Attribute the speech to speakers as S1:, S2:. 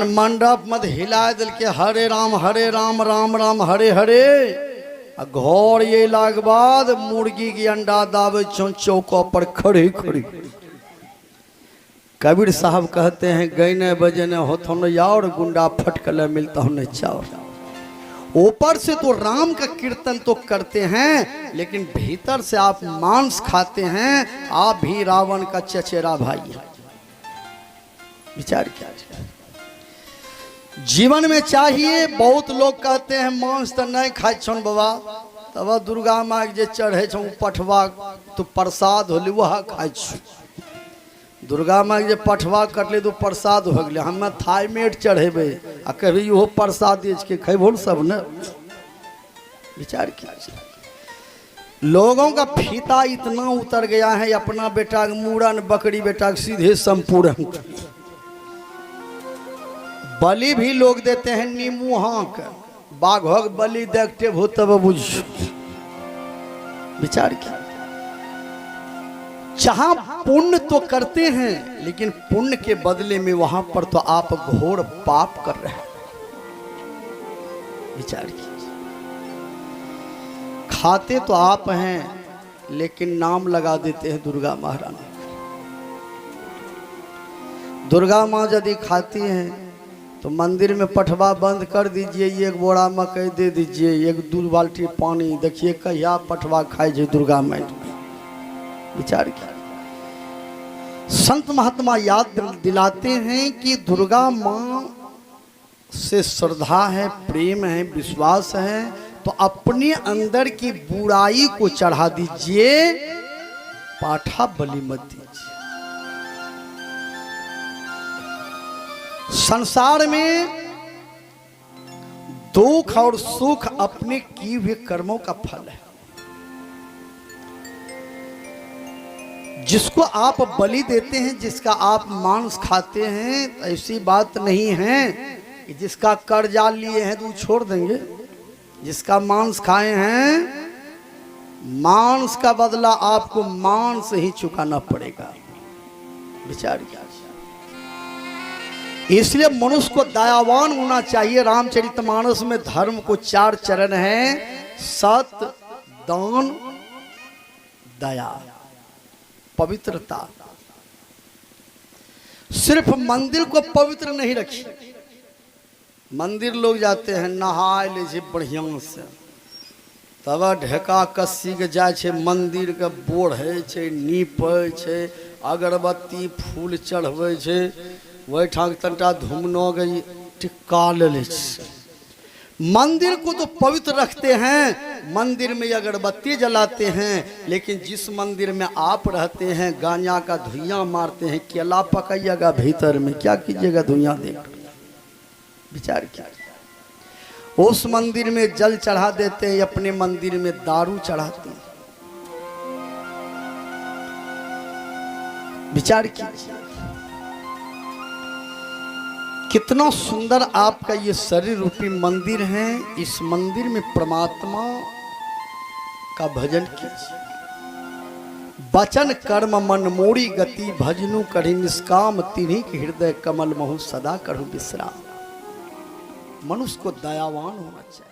S1: मंडप मत हिला दिल के हरे राम राम राम हरे हरे। घर ये लाग बाद मुर्गी की अंडा दावे चौकों पर खड़ी खड़ी। कबीर साहब कहते हैं गईने बजने होता न यार गुंडा फटकले मिलता हूं न चावर। ऊपर से तो राम का कीर्तन तो करते हैं लेकिन भीतर से आप मांस खाते हैं। आप भी रावण का चचेरा भाई है। विचार क्या जीवन में चाहिए। बहुत लोग कहते हैं मांस तो नहीं खाए छन बाबा, तब दुर्गा माँ के चढ़े छो पठवा तो प्रसाद होली वह खाए छ। दुर्गा माँ के पठवा कटले तो प्रसाद हो गए। हमें थाईमेट चढ़ेबे आ कभी यो प्रसाद के खेबो सब न। विचार किया लोगों का फीता इतना उतर गया है। अपना बेटा मूड़न बकरी बेटा सीधे संपूर्ण बलि भी लोग देते हैं। नींबू हाँक बाघ बलि देखते हो तब बुझ। विचार किया जहां पुण्य तो करते हैं लेकिन पुण्य के बदले में वहां पर तो आप घोर पाप कर रहे हैं। विचार कीजिए खाते तो आप हैं लेकिन नाम लगा देते हैं दुर्गा महारानी। दुर्गा माँ यदि खाती हैं तो मंदिर में पठवा बंद कर दीजिए। एक बोरा मकई दे दीजिए, एक 2 बाल्टी पानी। देखिए कहिया पठवा खाए जे दुर्गा माँ। विचार किया संत महात्मा याद दिलाते हैं कि दुर्गा माँ से श्रद्धा है, प्रेम है, विश्वास है तो अपने अंदर की बुराई को चढ़ा दीजिए, पाठा बलि मत दीजिए। संसार में दुख और सुख अपने किए हुए कर्मों का फल है। जिसको आप बलि देते हैं, जिसका आप मांस खाते हैं, ऐसी बात नहीं है कि जिसका कर्जा लिए हैं तो छोड़ देंगे। जिसका मांस खाए हैं मांस का बदला आपको मांस ही चुकाना पड़ेगा। विचार किया इसलिए मनुष्य को दयावान होना चाहिए। रामचरितमानस में धर्म को 4 चरण है, सत्य, दान, दया, पवित्रता। सिर्फ मंदिर को पवित्र नहीं रखी। मंदिर लोग जाते हैं नहाय ले बढ़िया से, तब ढेका कस्सी के जाए छे मंदिर के बोढ़े छे, नीपे छे, अगरबत्ती फूल चढ़वे छे, वही ठाक तंटा धूमनो गई टिक्का ले ले। मंदिर को तो पवित्र रखते हैं, मंदिर में अगरबत्ती जलाते हैं, लेकिन जिस मंदिर में आप रहते हैं गांजा का धुइयां मारते हैं, केला पकाइएगा भीतर में, क्या कीजिएगा धुइयां देख। विचार क्या उस मंदिर में जल चढ़ा देते हैं, अपने मंदिर में दारू चढ़ाते हैं। विचार कीजिए कितना सुंदर आपका ये शरीर रूपी मंदिर है। इस मंदिर में परमात्मा का भजन कीजिए। वचन कर्म मन मोरी गति भजनु करी निष्काम तिन्हीं के हृदय कमल महु सदा करूं विश्राम। मनुष्य को दयावान होना चाहिए।